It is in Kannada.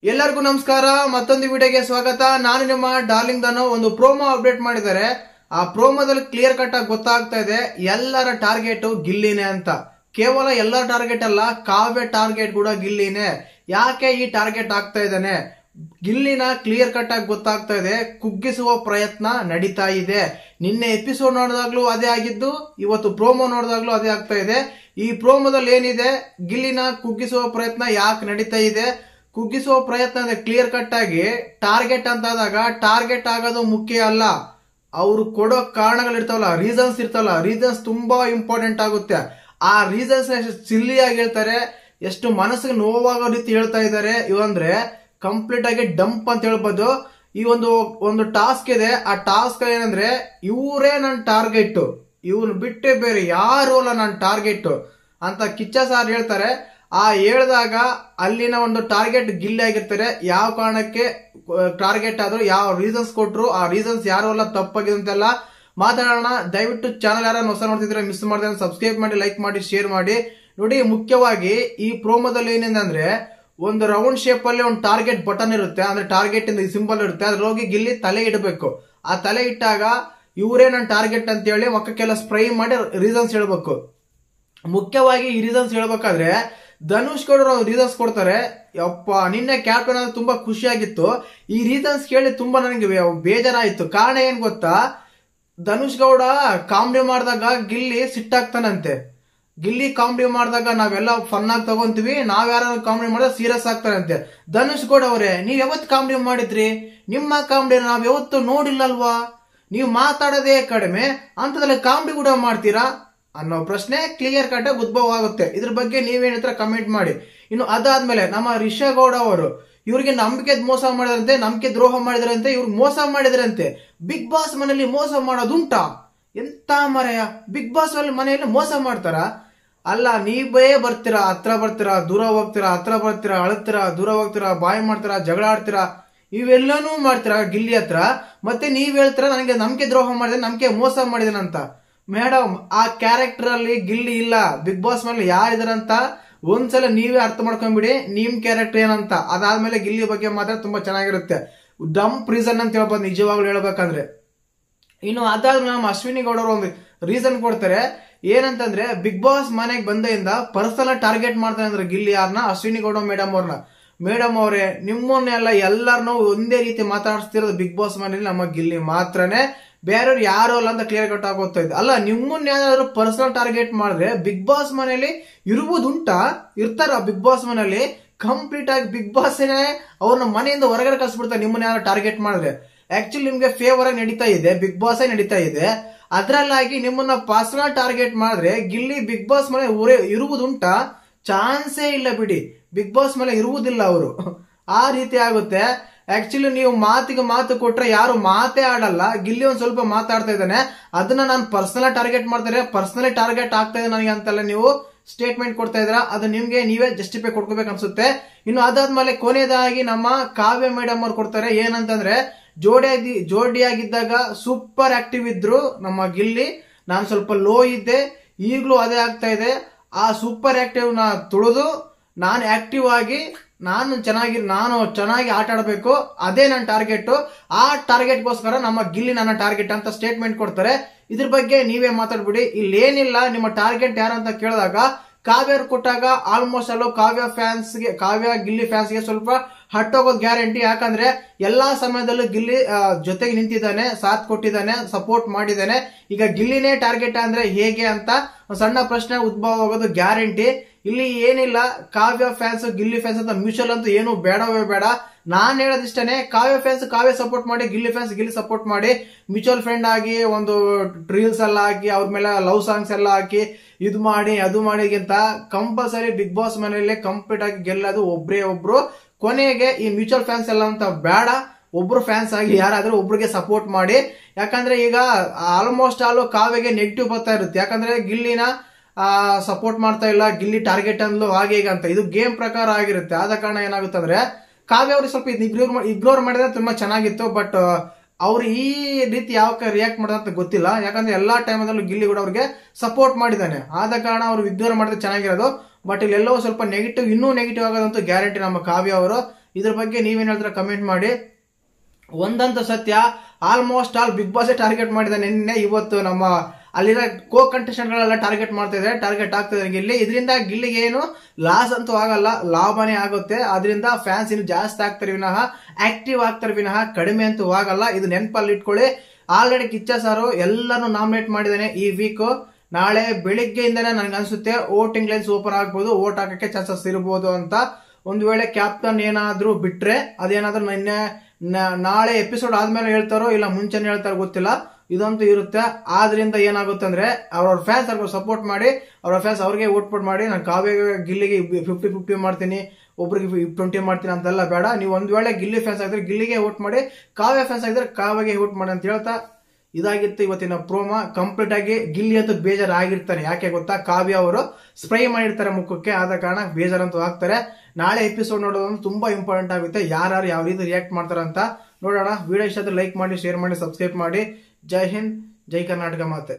ಎಲ್ಲರಿಗೂ ನಮಸ್ಕಾರ. ಮತ್ತೊಂದು ವಿಡಿಯೋಗೆ ಸ್ವಾಗತ. ನಾನು ನಿಮ್ಮ ಡಾರ್ಲಿಂಗ್ ಧನು. ಒಂದು ಪ್ರೋಮೋ ಅಪ್ಡೇಟ್ ಮಾಡಿದ್ದಾರೆ. ಆ ಪ್ರೋಮೋದಲ್ಲಿ ಕ್ಲಿಯರ್ ಕಟ್ ಆಗಿ ಗೊತ್ತಾಗ್ತಾ ಇದೆ ಎಲ್ಲರ ಟಾರ್ಗೆಟ್ ಗಿಲ್ಲಿನೇ ಅಂತ. ಕೇವಲ ಎಲ್ಲರ ಟಾರ್ಗೆಟ್ ಅಲ್ಲ, ಕಾವ್ಯ ಟಾರ್ಗೆಟ್ ಕೂಡ ಗಿಲ್ಲಿನೇ. ಯಾಕೆ ಈ ಟಾರ್ಗೆಟ್ ಆಗ್ತಾ ಇದ್ದಾನೆ? ಗಿಲ್ಲಿನ ಕ್ಲಿಯರ್ ಕಟ್ ಆಗಿ ಗೊತ್ತಾಗ್ತಾ ಇದೆ. ಕುಗ್ಗಿಸುವ ಪ್ರಯತ್ನ ನಡೀತಾ ಇದೆ. ನಿನ್ನೆ ಎಪಿಸೋಡ್ ನೋಡಿದಾಗ್ಲೂ ಅದೇ ಆಗಿದ್ದು, ಇವತ್ತು ಪ್ರೋಮೋ ನೋಡಿದಾಗ್ಲೂ ಅದೇ ಆಗ್ತಾ ಇದೆ. ಈ ಪ್ರೋಮೋದಲ್ಲಿ ಏನಿದೆ, ಗಿಲ್ಲಿನ ಕುಗ್ಗಿಸುವ ಪ್ರಯತ್ನ ಯಾಕೆ ನಡೀತಾ ಇದೆ? ಕುಗ್ಗಿಸುವ ಪ್ರಯತ್ನ ಅಂದ್ರೆ ಕ್ಲಿಯರ್ ಕಟ್ ಆಗಿ ಟಾರ್ಗೆಟ್ ಅಂತ ಆದಾಗ ಟಾರ್ಗೆಟ್ ಆಗೋದು ಮುಖ್ಯ ಅಲ್ಲ, ಅವ್ರು ಕೊಡೋ ಕಾರಣಗಳಿರ್ತಾವಲ್ಲ, ರೀಸನ್ಸ್ ಇರ್ತಾವಲ್ಲ, ರೀಸನ್ಸ್ ತುಂಬಾ ಇಂಪಾರ್ಟೆಂಟ್ ಆಗುತ್ತೆ. ಆ ರೀಸನ್ಸ್ ಎಷ್ಟು ಸಿಲ್ಲಿಯಾಗಿ ಹೇಳ್ತಾರೆ, ಎಷ್ಟು ಮನಸ್ಸಿಗೆ ನೋವಾಗೋ ರೀತಿ ಹೇಳ್ತಾ ಇದ್ದಾರೆ. ಇವಂದ್ರೆ ಕಂಪ್ಲೀಟ್ ಆಗಿ ಡಂಪ್ ಅಂತ ಹೇಳ್ಬೋದು. ಈ ಒಂದು ಟಾಸ್ಕ್ ಇದೆ. ಆ ಟಾಸ್ಕ್ ಏನಂದ್ರೆ, ಇವರೇ ನನ್ನ ಟಾರ್ಗೆಟ್, ಇವ್ರು ಬಿಟ್ಟೆ ಬೇರೆ ಯಾರು ಅಲ್ಲ ನನ್ನ ಟಾರ್ಗೆಟ್ ಅಂತ ಕಿಚ್ಚ ಸಾರ್ ಹೇಳ್ತಾರೆ. ಆ ಹೇಳಿದಾಗ ಅಲ್ಲಿನ ಒಂದು ಟಾರ್ಗೆಟ್ ಗಿಲ್ಲಿ ಆಗಿರ್ತಾರೆ. ಯಾವ ಕಾರಣಕ್ಕೆ ಟಾರ್ಗೆಟ್ ಆದ್ರೂ, ಯಾವ ರೀಸನ್ಸ್ ಕೊಟ್ರು, ಆ ರೀಸನ್ಸ್ ಯಾರು ಅಲ್ಲ, ತಪ್ಪಾಗಿದೆ ಅಂತೆಲ್ಲ ಮಾತಾಡೋಣ. ದಯವಿಟ್ಟು ಚಾನಲ್ ಯಾರು ಹೊಸ ನೋಡ್ತಿದ್ರೆ ಮಿಸ್ ಮಾಡಿದ್ರೆ ಸಬ್ಸ್ಕ್ರೈಬ್ ಮಾಡಿ, ಲೈಕ್ ಮಾಡಿ, ಶೇರ್ ಮಾಡಿ. ನೋಡಿ, ಮುಖ್ಯವಾಗಿ ಈ ಪ್ರೋಮೋದಲ್ಲಿ ಏನಿದೆ ಅಂದ್ರೆ, ಒಂದು ರೌಂಡ್ ಶೇಪ್ ಅಲ್ಲಿ ಒಂದು ಟಾರ್ಗೆಟ್ ಬಟನ್ ಇರುತ್ತೆ. ಅಂದ್ರೆ ಟಾರ್ಗೆಟ್ ಇಂದ ಸಿಂಬಲ್ ಇರುತ್ತೆ. ಅದ್ರಲ್ಲಿ ಹೋಗಿ ಗಿಲ್ಲಿ ತಲೆ ಇಡಬೇಕು. ಆ ತಲೆ ಇಟ್ಟಾಗ ಇವರೇ ನನ್ನ ಟಾರ್ಗೆಟ್ ಅಂತ ಹೇಳಿ ಮಕ್ಕಕ್ಕೆಲ್ಲ ಸ್ಪ್ರೈ ಮಾಡಿ ರೀಸನ್ಸ್ ಹೇಳ್ಬೇಕು. ಮುಖ್ಯವಾಗಿ ಈ ರೀಸನ್ಸ್ ಹೇಳ್ಬೇಕಾದ್ರೆ ಧನುಷ್ ಗೌಡರು ರೀಸನ್ಸ್ ಕೊಡ್ತಾರೆ. ಯಪ್ಪ, ನಿನ್ನೆ ಕ್ಯಾಪ್ಟನ್ ಅಂದ್ರೆ ತುಂಬಾ ಖುಷಿಯಾಗಿತ್ತು. ಈ ರೀಸನ್ಸ್ ಕೇಳಿ ತುಂಬಾ ನನಗೆ ಬೇಜಾರಾಯ್ತು. ಕಾರಣ ಏನ್ ಗೊತ್ತಾ? ಧನುಷ್ ಗೌಡ ಕಾಮಿಡಿ ಮಾಡಿದಾಗ ಗಿಲ್ಲಿ ಸಿಟ್ಟಾಗ್ತಾನಂತೆ. ಗಿಲ್ಲಿ ಕಾಮಿಡಿ ಮಾಡಿದಾಗ ನಾವೆಲ್ಲ ಫನ್ ಆಗಿ ತಗೊಂತೀವಿ, ನಾವ್ ಯಾರು ಕಾಮಿಡಿ ಮಾಡಿದ್ರೆ ಸೀರಿಯಸ್ ಆಗ್ತಾರಂತೆ. ಧನುಷ್ ಗೌಡ ಅವರೇ, ನೀವ್ ಯಾವತ್ತು ಕಾಮಿಡಿ ಮಾಡಿದ್ರಿ? ನಿಮ್ಮ ಕಾಮಿಡಿ ನಾವ್ ಯಾವತ್ತು ನೋಡಿಲ್ಲಲ್ವಾ? ನೀವು ಮಾತಾಡೋದೇ ಕಡಿಮೆ, ಅಂತದ್ರಲ್ಲಿ ಕಾಮಿಡಿ ಕೂಡ ಮಾಡ್ತೀರಾ ಅನ್ನೋ ಪ್ರಶ್ನೆ ಕ್ಲಿಯರ್ ಕಟ್ ಆಗಿ ಉದ್ಭವ ಆಗುತ್ತೆ. ಇದ್ರ ಬಗ್ಗೆ ನೀವೇನಿತ್ರ ಕಮೆಂಟ್ ಮಾಡಿ. ಇನ್ನು ಅದಾದ್ಮೇಲೆ ನಮ್ಮ ರಿಷಗೌಡ ಅವರು, ಇವ್ರಿಗೆ ನಂಬಿಕೆ ಮೋಸ ಮಾಡಿದ್ರಂತೆ, ನಂಬಿಕೆ ದ್ರೋಹ ಮಾಡಿದ್ರಂತೆ, ಇವ್ರಿಗೆ ಮೋಸ ಮಾಡಿದ್ರಂತೆ. ಬಿಗ್ ಬಾಸ್ ಮನೆಯಲ್ಲಿ ಮೋಸ ಮಾಡೋದುಂಟಾ? ಎಂತ ಮರೆಯ, ಬಿಗ್ ಬಾಸ್ ಮನೆಯಲ್ಲಿ ಮೋಸ ಮಾಡ್ತಾರ? ಅಲ್ಲ, ನೀವೇ ಬರ್ತೀರಾ, ಹತ್ರ ಬರ್ತೀರಾ, ದೂರ ಹೋಗ್ತೀರಾ, ಹತ್ರ ಬರ್ತೀರಾ, ಅಳ್ತೀರಾ, ದೂರ ಹೋಗ್ತೀರಾ, ಬಾಯ್ ಮಾಡ್ತೀರಾ, ಜಗಳ ಆಡ್ತೀರಾ, ಇವೆಲ್ಲನೂ ಮಾಡ್ತೀರಾ ಗಿಲ್ಲಿ ಹತ್ರ. ಮತ್ತೆ ನೀವ್ ಹೇಳ್ತೀರಾ ನನಗೆ ನಂಬಿಕೆ ದ್ರೋಹ ಮಾಡಿದ್ರೆ, ನಂಬಿಕೆ ಮೋಸ ಮಾಡಿದನಂತ. ಮೇಡಮ್, ಆ ಕ್ಯಾರೆಕ್ಟರ್ ಅಲ್ಲಿ ಗಿಲ್ಲಿ ಇಲ್ಲ. ಬಿಗ್ ಬಾಸ್ ಮೇಲೆ ಯಾರಿದಾರಂತ ಒಂದ್ಸಲ ನೀವೇ ಅರ್ಥ ಮಾಡ್ಕೊಂಡ್ಬಿಡಿ, ನಿಮ್ ಕ್ಯಾರೆಕ್ಟರ್ ಏನಂತ. ಅದಾದ್ಮೇಲೆ ಗಿಲ್ಲಿ ಬಗ್ಗೆ ಮಾತ್ರ ತುಂಬಾ ಚೆನ್ನಾಗಿರುತ್ತೆ. ಡಂಪ್ ರೀಸನ್ ಅಂತ ಹೇಳ್ಬೋದು ನಿಜವಾಗ್ಲೂ ಹೇಳ್ಬೇಕಂದ್ರೆ. ಇನ್ನು ಅದಾದ್ಮೇಲೆ ನಮ್ಮ ಅಶ್ವಿನಿ ಗೌಡರು ಒಂದು ರೀಸನ್ ಕೊಡ್ತಾರೆ. ಏನಂತಂದ್ರೆ, ಬಿಗ್ ಬಾಸ್ ಮನೆಗೆ ಬಂದಿಂದ ಪರ್ಸನಲ್ ಟಾರ್ಗೆಟ್ ಮಾಡ್ತಾನೆ ಅಂದ್ರೆ ಗಿಲ್ಲಿ ಯಾರನ್ನ? ಅಶ್ವಿನಿ ಗೌಡ ಮೇಡಮ್ ಅವ್ರನ್ನ. ಮೇಡಮ್ ಅವರೇ, ನಿಮ್ಮನ್ನೆಲ್ಲ ಎಲ್ಲರನ್ನೂ ಒಂದೇ ರೀತಿ ಮಾತಾಡಿಸ್ತಿರೋದು ಬಿಗ್ ಬಾಸ್ ಮನೇಲಿ ನಮ್ಮ ಗಿಲ್ಲಿ ಮಾತ್ರನೇ, ಬೇರೆಯವ್ರು ಯಾರು ಅಲ್ಲ ಅಂತ ಕ್ಲಿಯರ್ ಕಟ್ ಆಗೋಗ್ತಾ ಇದೆ. ಅಲ್ಲ, ನಿಮ್ಮನ್ನ ಯಾರಾದ್ರೂ ಪರ್ಸನಲ್ ಟಾರ್ಗೆಟ್ ಮಾಡಿದ್ರೆ ಬಿಗ್ ಬಾಸ್ ಮನೇಲಿ ಇರುವುದುಂಟಾ? ಇರ್ತಾರ ಬಿಗ್ ಬಾಸ್ ಮನೇಲಿ? ಕಂಪ್ಲೀಟ್ ಆಗಿ ಬಿಗ್ ಬಾಸ್ ಅವ್ರನ್ನ ಮನೆಯಿಂದ ಹೊರಗಡೆ ಕಳ್ಸಿಬಿಡ್ತಾರೆ ನಿಮ್ಮನ್ನ ಯಾರು ಟಾರ್ಗೆಟ್ ಮಾಡಿದ್ರೆ. ಆಕ್ಚುಲಿ ನಿಮ್ಗೆ ಫೇವರ್ ಆಗಿ ನಡೀತಾ ಇದೆ, ಬಿಗ್ ಬಾಸ್ ನಡೀತಾ ಇದೆ. ಅದ್ರಲ್ಲಾಗಿ ನಿಮ್ಮನ್ನ ಪರ್ಸನಲ್ ಟಾರ್ಗೆಟ್ ಮಾಡಿದ್ರೆ ಗಿಲ್ಲಿ ಬಿಗ್ ಬಾಸ್ ಮನೆ ಇರುವುದುಂಟಾ? ಚಾನ್ಸೇ ಇಲ್ಲ ಬಿಡಿ, ಬಿಗ್ ಬಾಸ್ ಮೇಲೆ ಇರುವುದಿಲ್ಲ ಅವರು. ಆ ರೀತಿ ಆಗುತ್ತೆ. ಆಕ್ಚುಲಿ ನೀವು ಮಾತಿಗೆ ಮಾತು ಕೊಟ್ರೆ ಯಾರು ಮಾತೇ ಆಡಲ್ಲ. ಗಿಲ್ಲಿ ಒಂದ್ ಸ್ವಲ್ಪ ಮಾತಾಡ್ತಾ ಇದ್ದಾನೆ, ಅದನ್ನ ನಾನು ಪರ್ಸನಲ್ ಟಾರ್ಗೆಟ್ ಮಾಡ್ತಾರೆ, ಪರ್ಸನಲಿ ಟಾರ್ಗೆಟ್ ಆಗ್ತಾ ಇದೆ ನನಗೆ ಅಂತೆಲ್ಲ ನೀವು ಸ್ಟೇಟ್ಮೆಂಟ್ ಕೊಡ್ತಾ ಇದ್ರ. ಅದು ನಿಮ್ಗೆ ನೀವೇ ಜಸ್ಟಿಫೈ ಕೊಡ್ಕೋಬೇಕು ಅನ್ಸುತ್ತೆ. ಇನ್ನು ಅದಾದ್ಮೇಲೆ ಕೊನೆಯದಾಗಿ ನಮ್ಮ ಕಾವ್ಯ ಮೇಡಮ್ ಅವ್ರು ಕೊಡ್ತಾರೆ. ಏನಂತಂದ್ರೆ, ಜೋಡಿಯಾಗಿದ್ದಾಗ ಸೂಪರ್ ಆಕ್ಟಿವ್ ಇದ್ರು ನಮ್ಮ ಗಿಲ್ಲಿ. ನಾನು ಸ್ವಲ್ಪ ಲೋ ಇದ್ದೆ, ಈಗಲೂ ಅದೇ ಆಗ್ತಾ ಇದೆ. ಆ ಸೂಪರ್ ಆಕ್ಟಿವ್ ನ ತುಳಿದು ನಾನು ಆಕ್ಟಿವ್ ಆಗಿ ನಾನು ಚೆನ್ನಾಗಿ ಆಟ ಆಡಬೇಕು, ಅದೇ ನನ್ನ ಟಾರ್ಗೆಟ್. ಆ ಟಾರ್ಗೆಟ್ಗೋಸ್ಕರ ನಮ್ಮ ಗಿಲ್ಲಿ ನನ್ನ ಟಾರ್ಗೆಟ್ ಅಂತ ಸ್ಟೇಟ್ಮೆಂಟ್ ಕೊಡ್ತಾರೆ. ಇದ್ರ ಬಗ್ಗೆ ನೀವೇ ಮಾತಾಡ್ಬಿಡಿ. ಇಲ್ಲೇನಿಲ್ಲ, ನಿಮ್ಮ ಟಾರ್ಗೆಟ್ ಯಾರಂತ ಕೇಳಿದಾಗ ಕಾವ್ಯ ಕೊಟ್ಟಾಗ ಆಲ್ಮೋಸ್ಟ್ ಅಲ್ಲೋ ಕಾವ್ಯ ಗಿಲ್ಲಿ ಫ್ಯಾನ್ಸ್ಗೆ ಸ್ವಲ್ಪ ಹಟ್ಟೋಗೋದು ಗ್ಯಾರಂಟಿ. ಯಾಕಂದ್ರೆ ಎಲ್ಲಾ ಸಮಯದಲ್ಲೂ ಗಿಲ್ಲಿ ಜೊತೆಗೆ ನಿಂತಿದ್ದಾನೆ, ಸಾಥ್ ಕೊಟ್ಟಿದ್ದಾನೆ, ಸಪೋರ್ಟ್ ಮಾಡಿದ್ದಾನೆ. ಈಗ ಗಿಲ್ಲಿನೇ ಟಾರ್ಗೆಟ್ ಅಂದ್ರೆ ಹೇಗೆ ಅಂತ ಸಣ್ಣ ಪ್ರಶ್ನೆ ಉದ್ಭವ ಆಗೋದು ಗ್ಯಾರಂಟಿ. ಇಲ್ಲಿ ಏನಿಲ್ಲ, ಕಾವ್ಯ ಫ್ಯಾನ್ಸ್ ಗಿಲ್ಲಿ ಫ್ಯಾನ್ಸ್ ಅಂತ ಮ್ಯೂಚುವಲ್ ಅಂತೂ ಏನು ಬೇಡವೇ ಬೇಡ. ನಾನ್ ಹೇಳೋದಿಷ್ಟನೇ, ಕಾವ್ಯ ಫ್ಯಾನ್ಸ್ ಕಾವ್ಯ ಸಪೋರ್ಟ್ ಮಾಡಿ, ಗಿಲ್ಲಿ ಫ್ಯಾನ್ಸ್ ಗಿಲ್ಲಿ ಸಪೋರ್ಟ್ ಮಾಡಿ, ಮ್ಯೂಚುವಲ್ ಫ್ರೆಂಡ್ ಆಗಿ ಒಂದು ರೀಲ್ಸ್ ಎಲ್ಲ ಹಾಕಿ, ಅವ್ರ ಮೇಲೆ ಲವ್ ಸಾಂಗ್ಸ್ ಎಲ್ಲ ಹಾಕಿ, ಇದು ಮಾಡಿ ಅದು ಮಾಡಿಗಿಂತ ಕಂಪಲ್ಸರಿ ಬಿಗ್ ಬಾಸ್ ಮನೆಯಲ್ಲೇ ಕಂಪ್ಲೀಟ್ ಆಗಿ ಗೆಲ್ಲೋದು ಒಬ್ರೇ ಒಬ್ರು. ಕೊನೆಗೆ ಈ ಮ್ಯೂಚುವಲ್ ಫ್ಯಾನ್ಸ್ ಎಲ್ಲ ಅಂತ ಬೇಡ, ಒಬ್ರು ಫ್ಯಾನ್ಸ್ ಆಗಿ ಯಾರಾದ್ರೂ ಒಬ್ರಿಗೆ ಸಪೋರ್ಟ್ ಮಾಡಿ. ಯಾಕಂದ್ರೆ ಈಗ ಆಲ್ಮೋಸ್ಟ್ ಆಲ್ ಕಾವ್ಯಗೆ ನೆಗೆಟಿವ್ ಬರ್ತಾ ಇರುತ್ತೆ. ಯಾಕಂದ್ರೆ ಗಿಲ್ಲಿನ ಸಪೋರ್ಟ್ ಮಾಡ್ತಾ ಇಲ್ಲ, ಗಿಲ್ಲಿ ಟಾರ್ಗೆಟ್ ಅಂದ್ಲು ಹಾಗೆ ಈಗ ಅಂತ. ಇದು ಗೇಮ್ ಪ್ರಕಾರ ಆಗಿರುತ್ತೆ. ಆದ ಕಾರಣ ಏನಾಗುತ್ತೆ ಅಂದ್ರೆ, ಕಾವ್ಯ ಅವ್ರಿಗೆ ಸ್ವಲ್ಪ ಇಗ್ನೋರ್ ಮಾಡಿದ್ರೆ ತುಂಬಾ ಚೆನ್ನಾಗಿತ್ತು. ಬಟ್ ಅವ್ರು ಈ ರೀತಿ ಯಾವ ರಿಯಾಕ್ಟ್ ಮಾಡಿದ ಅಂತ ಗೊತ್ತಿಲ್ಲ. ಯಾಕಂದ್ರೆ ಎಲ್ಲಾ ಟೈಮಲ್ಲೂ ಗಿಲ್ಲಿ ಕೂಡ ಅವ್ರಿಗೆ ಸಪೋರ್ಟ್ ಮಾಡಿದ್ದಾನೆ. ಆದ ಕಾರಣ ಅವ್ರು ಇಗ್ನೋರ್ ಮಾಡಿದ್ರೆ ಚೆನ್ನಾಗಿರೋದು. ಬಟ್ ಇಲ್ಲೆಲ್ಲವೂ ಸ್ವಲ್ಪ ನೆಗೆಟಿವ್, ಇನ್ನೂ ನೆಗೆಟಿವ್ ಆಗೋದಂತೂ ಗ್ಯಾರಂಟಿ ನಮ್ಮ ಕಾವ್ಯ ಅವರು. ಇದ್ರ ಬಗ್ಗೆ ನೀವೇನ್ ಹೇಳ್ತೀರಾ ಕಮೆಂಟ್ ಮಾಡಿ. ಒಂದಂತೂ ಸತ್ಯ, almost all Bigg Boss target ಮಾಡಿದ ನಿನ್ನೆ ಇವತ್ತು ನಮ್ಮ ಅಲ್ಲಿರೋ ಕೋ ಕಂಟೆಸ್ಟೆಂಟ್ ಗಳೆಲ್ಲ ಟಾರ್ಗೆಟ್ ಮಾಡ್ತಾ ಇದ್ದಾರೆ, ಟಾರ್ಗೆಟ್ ಆಗ್ತಿದ್ದಾರೆ ಗಿಲ್ಲಿ. ಇದರಿಂದ ಗಿಲ್ಲಿಗೆ ಏನು ಲಾಸ್ ಅಂತೂ ಆಗಲ್ಲ, ಲಾಭನೇ ಆಗುತ್ತೆ. ಅದರಿಂದ ಫ್ಯಾನ್ಸ್ ಇನ್ನು ಜಾಸ್ತಿ ಆಗ್ತಾರೆ ವಿನಃ, ಆಕ್ಟಿವ್ ಆಗ್ತಾರೆ ವಿನಃ ಕಡಿಮೆ ಅಂತೂ ಆಗಲ್ಲ. ಇದು ನೆನಪಲ್ಲಿ ಇಟ್ಕೊಳ್ಳಿ. ಆಲ್ರೆಡಿ ಕಿಚ್ಚ ಸಾರು ಎಲ್ಲಾನು ನಾಮಿನೇಟ್ ಮಾಡಿದ್ದಾನೆ ಈ ವೀಕ್. ನಾಳೆ ಬೆಳಿಗ್ಗೆಯಿಂದನೇ ನನಗೆ ಅನ್ಸುತ್ತೆ ವೋಟಿಂಗ್ ಲೈನ್ಸ್ ಓಪನ್ ಆಗ್ಬೋದು, ವೋಟ್ ಹಾಕಕ್ಕೆ ಚಾನ್ಸಸ್ ಇರಬಹುದು ಅಂತ. ಒಂದು ವೇಳೆ ಕ್ಯಾಪ್ಟನ್ ಏನಾದ್ರೂ ಬಿಟ್ರೆ, ಅದೇನಾದ್ರೂ ನಾಳೆ ಎಪಿಸೋಡ್ ಆದ್ಮೇಲೆ ಹೇಳ್ತಾರೋ ಇಲ್ಲ ಮುಂಚೆನೆ ಹೇಳ್ತಾರೋ ಗೊತ್ತಿಲ್ಲ, ಇದಂತೂ ಇರುತ್ತೆ. ಆದ್ರಿಂದ ಏನಾಗುತ್ತೆ ಅಂದ್ರೆ ಅವ್ರವ್ರ ಫ್ಯಾನ್ಸ್ ಅವ್ರಿಗೆ ಸಪೋರ್ಟ್ ಮಾಡಿ, ಅವ್ರ ಫ್ಯಾನ್ಸ್ ಅವ್ರಿಗೆ ವೋಟ್ ಮಾಡಿ. ನಾನು ಕಾವ್ಯ ಗಿಲ್ಲಿಗೆ 50-50 ಮಾಡ್ತೀನಿ, ಒಬ್ರಿಗೆ 20 ಮಾಡ್ತೀನಿ ಅಂತೆಲ್ಲ ಬೇಡ. ನೀವು ಒಂದ್ ವೇಳೆ ಗಿಲ್ಲಿ ಫ್ಯಾನ್ಸ್ ಆಗಿದ್ರೆ ಗಿಲ್ಲಿಗೆ ವೋಟ್ ಮಾಡಿ, ಕಾವ್ಯ ಫ್ಯಾನ್ಸ್ ಆಗಿದ್ರೆ ಕಾವ್ಯಗೆ ವೋಟ್ ಮಾಡಿ ಅಂತ ಹೇಳ್ತಾ ಇದಾಗಿತ್ತು ಇವತ್ತಿನ ಪ್ರೋಮೋ. ಕಂಪ್ಲೀಟ್ ಆಗಿ ಗಿಲ್ಲಿ ಅಂತೂ ಬೇಜಾರು ಆಗಿರ್ತಾರೆ. ಯಾಕೆ ಗೊತ್ತಾ, ಕಾವ್ಯ ಅವರು ಸ್ಪ್ರೇ ಮಾಡಿರ್ತಾರೆ ಮುಖಕ್ಕೆ, ಆದ ಕಾರಣ ಬೇಜಾರಂತೂ ಆಗ್ತಾರೆ. ನಾಳೆ ಎಪಿಸೋಡ್ ನೋಡೋದು ತುಂಬಾ ಇಂಪಾರ್ಟೆಂಟ್ ಆಗುತ್ತೆ, ಯಾರು ಯಾವ ರೀತಿ ರಿಯಾಕ್ಟ್ ಮಾಡ್ತಾರೆ ಅಂತ ನೋಡೋಣ. ವಿಡಿಯೋ ಇಷ್ಟ ಆದ್ರೆ ಲೈಕ್ ಮಾಡಿ, ಶೇರ್ ಮಾಡಿ, ಸಬ್ಸ್ಕ್ರೈಬ್ ಮಾಡಿ. ಜೈ ಹಿಂದ್, ಜೈ ಕರ್ನಾಟಕ ಮಾತೆ.